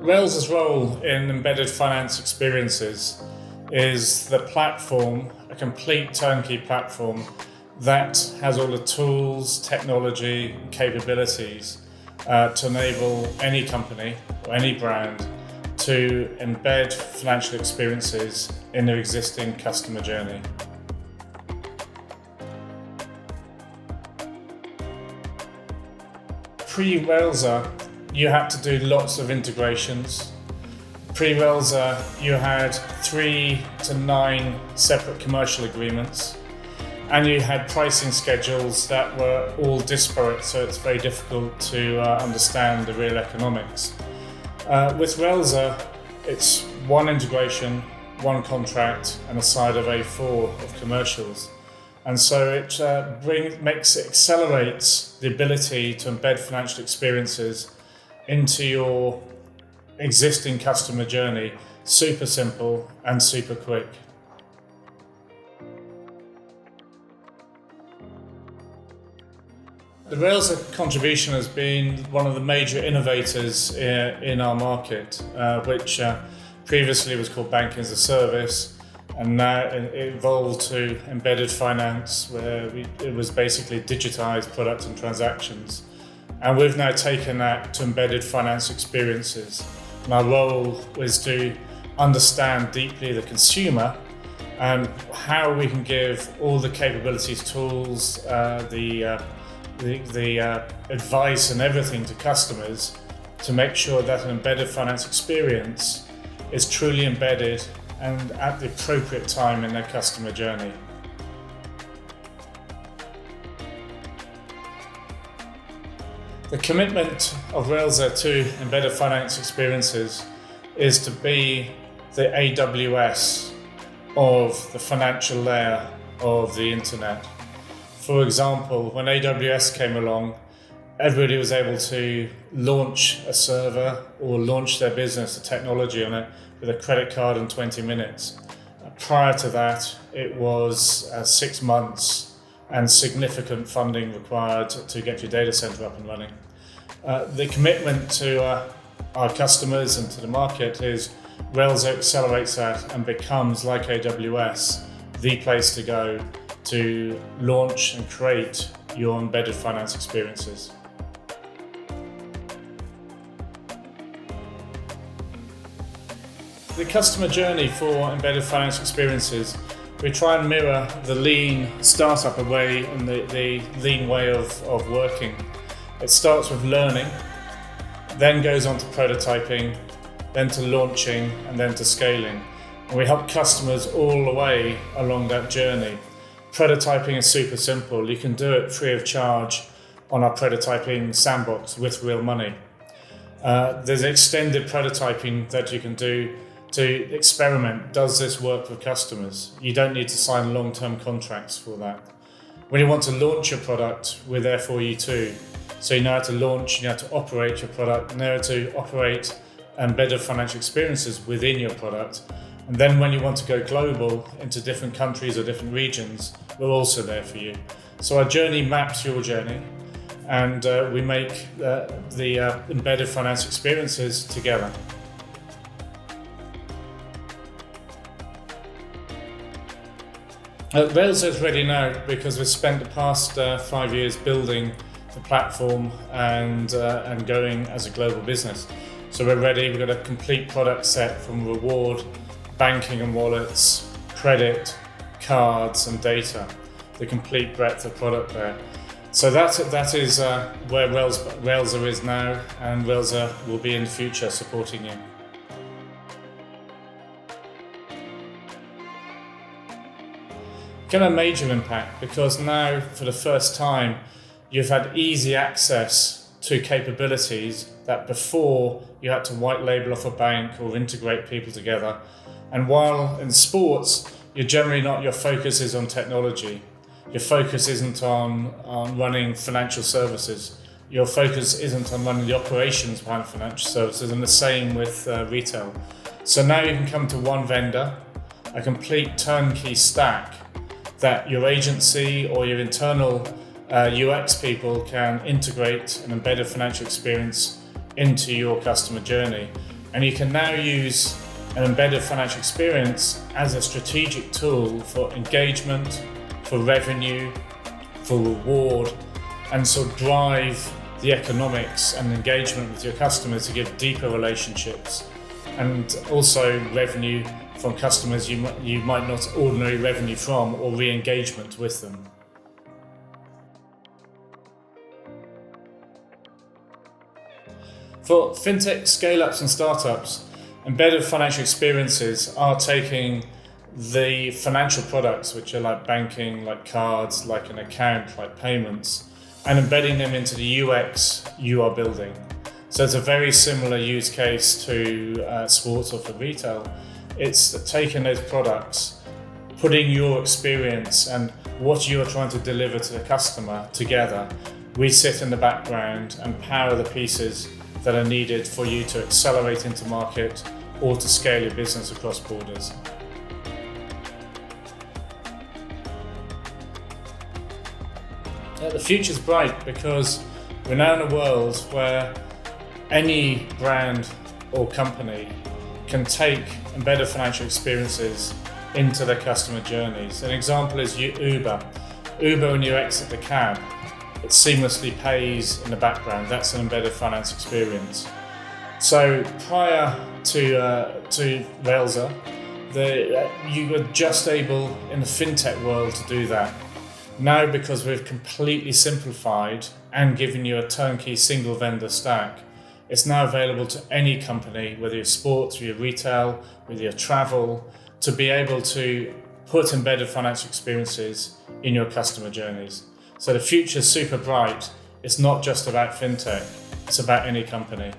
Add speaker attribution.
Speaker 1: Rails's role in embedded finance experiences is the platform, a complete turnkey platform that has all the tools, technology, and capabilities to enable any company or any brand to embed financial experiences in their existing customer journey. Pre-Railsr, you had to do lots of integrations. Pre-Railsr, you had 3 to 9 separate commercial agreements, and you had pricing schedules that were all disparate, so it's very difficult to understand the real economics. With Railsr, it's one integration, one contract, and a side of A4 of commercials. And so it accelerates the ability to embed financial experiences into your existing customer journey, super simple and super quick. The Railsr contribution has been one of the major innovators in our market, which previously was called Banking as a Service, and now it evolved to embedded finance, where it was basically digitized products and transactions. And we've now taken that to embedded finance experiences. And our role is to understand deeply the consumer and how we can give all the capabilities, tools, the advice and everything to customers to make sure that an embedded finance experience is truly embedded and at the appropriate time in their customer journey. The commitment of Railsr to embedded finance experiences is to be the AWS of the financial layer of the internet. For example, when AWS came along, everybody was able to launch a server or launch their business, the technology on it, with a credit card in 20 minutes. Prior to that, it was 6 months and significant funding required to get your data center up and running. The commitment to our customers and to the market is Railsr accelerates that and becomes, like AWS, the place to go to launch and create your embedded finance experiences. The customer journey for embedded finance experiences, we try and mirror the lean startup way and the lean way of working. It starts with learning, then goes on to prototyping, then to launching, and then to scaling. And we help customers all the way along that journey. Prototyping is super simple. You can do it free of charge on our prototyping sandbox with real money. There's extended prototyping that you can do to experiment. Does this work with customers? You don't need to sign long-term contracts for that. When you want to launch your product, we're there for you too. So you know how to launch, you know how to operate your product, you know how to operate embedded financial experiences within your product. And then when you want to go global into different countries or different regions, we're also there for you. So our journey maps your journey, and we make the embedded finance experiences together. Railsr is ready now because we've spent the past 5 years building the platform and going as a global business. So we're ready. We've got a complete product set from reward, banking and wallets, credit, cards and data. The complete breadth of product there. So that is where Railsr is now, and Railsr will be in the future supporting you. Get a major impact because now, for the first time, you've had easy access to capabilities that before you had to white label off a bank or integrate people together. And while in sports, your focus is on technology. Your focus isn't on running financial services. Your focus isn't on running the operations behind financial services, and the same with retail. So now you can come to one vendor, a complete turnkey stack that your agency or your internal UX people can integrate an embedded financial experience into your customer journey. And you can now use an embedded financial experience as a strategic tool for engagement, for revenue, for reward, and so drive the economics and engagement with your customers to give deeper relationships, and also revenue from customers you might not ordinary revenue from, or re-engagement with them. For fintech scale-ups and startups, embedded financial experiences are taking the financial products, which are like banking, like cards, like an account, like payments, and embedding them into the UX you are building. So it's a very similar use case to sports or for retail. It's taking those products, putting your experience and what you are trying to deliver to the customer together. We sit in the background and power the pieces that are needed for you to accelerate into market or to scale your business across borders. The future's bright because we're now in a world where any brand or company can take embedded financial experiences into their customer journeys. An example is Uber. Uber, when you exit the cab, it seamlessly pays in the background. That's an embedded finance experience. So prior to Railsr, you were just able in the fintech world to do that. Now, because we've completely simplified and given you a turnkey single vendor stack, it's now available to any company, whether you're sports, whether you're retail, whether you're travel, to be able to put embedded financial experiences in your customer journeys. So the future's super bright. It's not just about fintech, it's about any company.